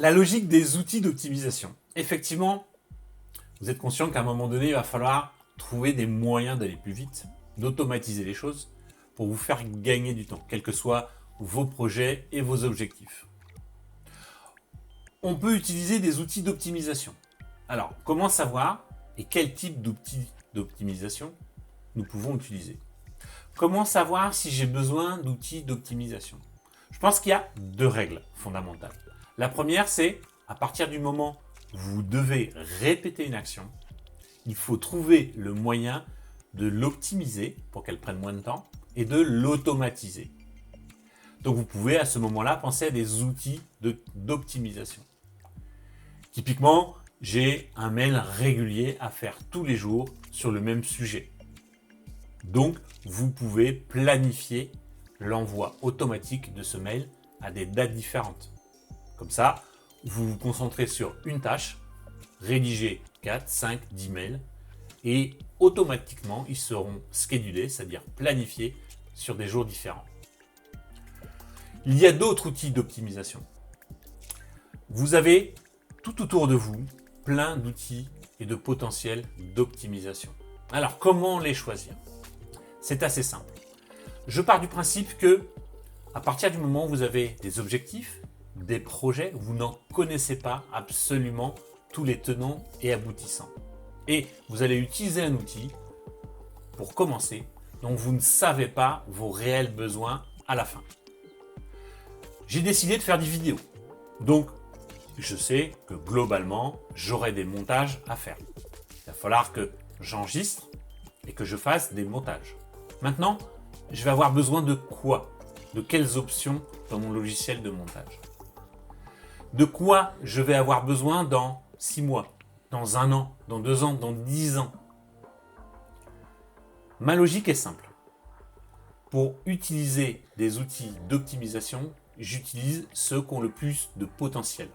La logique des outils d'optimisation. Effectivement, vous êtes conscient qu'à un moment donné, il va falloir trouver des moyens d'aller plus vite, d'automatiser les choses pour vous faire gagner du temps, quels que soient vos projets et vos objectifs. On peut utiliser des outils d'optimisation. Alors, comment savoir et quel type d'outils d'optimisation nous pouvons utiliser? Comment savoir si j'ai besoin d'outils d'optimisation? Je pense qu'il y a deux règles fondamentales. La première, c'est à partir du moment où vous devez répéter une action, il faut trouver le moyen de l'optimiser pour qu'elle prenne moins de temps et de l'automatiser. Donc vous pouvez à ce moment-là penser à des outils d'optimisation. Typiquement, j'ai un mail régulier à faire tous les jours sur le même sujet. Donc, vous pouvez planifier l'envoi automatique de ce mail à des dates différentes. Comme ça, vous vous concentrez sur une tâche, rédiger 4, 5, 10 mails et automatiquement, ils seront schedulés, c'est-à-dire planifiés sur des jours différents. Il y a d'autres outils d'optimisation. Vous avez tout autour de vous plein d'outils et de potentiels d'optimisation. Alors, comment les choisir? C'est assez simple. Je pars du principe que, à partir du moment où vous avez des objectifs, des projets, vous n'en connaissez pas absolument tous les tenants et aboutissants. Et vous allez utiliser un outil pour commencer, dont vous ne savez pas vos réels besoins à la fin. J'ai décidé de faire des vidéos. Donc, je sais que globalement, j'aurai des montages à faire. Il va falloir que j'enregistre et que je fasse des montages. Maintenant, je vais avoir besoin de quoi? De quelles options dans mon logiciel de montage? De quoi je vais avoir besoin dans 6 mois, dans 1 an, dans 2 ans, dans 10 ans? Ma logique est simple. Pour utiliser des outils d'optimisation, j'utilise ceux qui ont le plus de potentiel.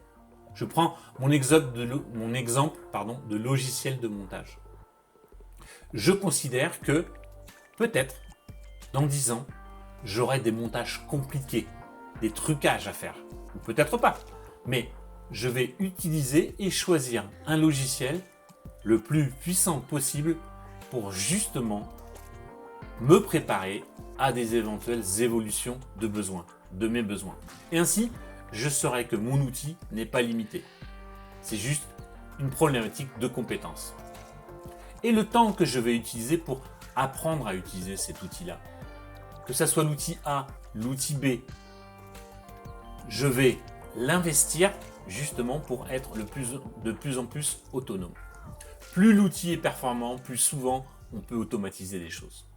Je prends mon exemple de logiciel de montage. Je considère que peut-être dans 10 ans, j'aurai des montages compliqués, des trucages à faire. Ou peut-être pas. Mais je vais utiliser et choisir un logiciel le plus puissant possible pour justement me préparer à des éventuelles évolutions de besoins, de mes besoins. Et ainsi, je saurai que mon outil n'est pas limité. C'est juste une problématique de compétences. Et le temps que je vais utiliser pour apprendre à utiliser cet outil-là, que ce soit l'outil A, l'outil B, je vais l'investir justement pour être de plus en plus autonome. Plus l'outil est performant, plus souvent on peut automatiser les choses.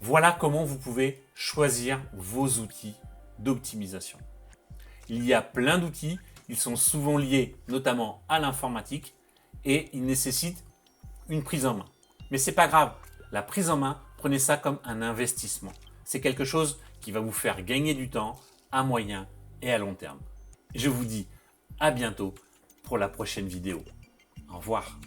Voilà comment vous pouvez choisir vos outils d'optimisation. Il y a plein d'outils, ils sont souvent liés notamment à l'informatique et ils nécessitent une prise en main. Mais c'est pas grave, la prise en main, prenez ça comme un investissement. C'est quelque chose qui va vous faire gagner du temps à moyen et à long terme. Je vous dis à bientôt pour la prochaine vidéo. Au revoir.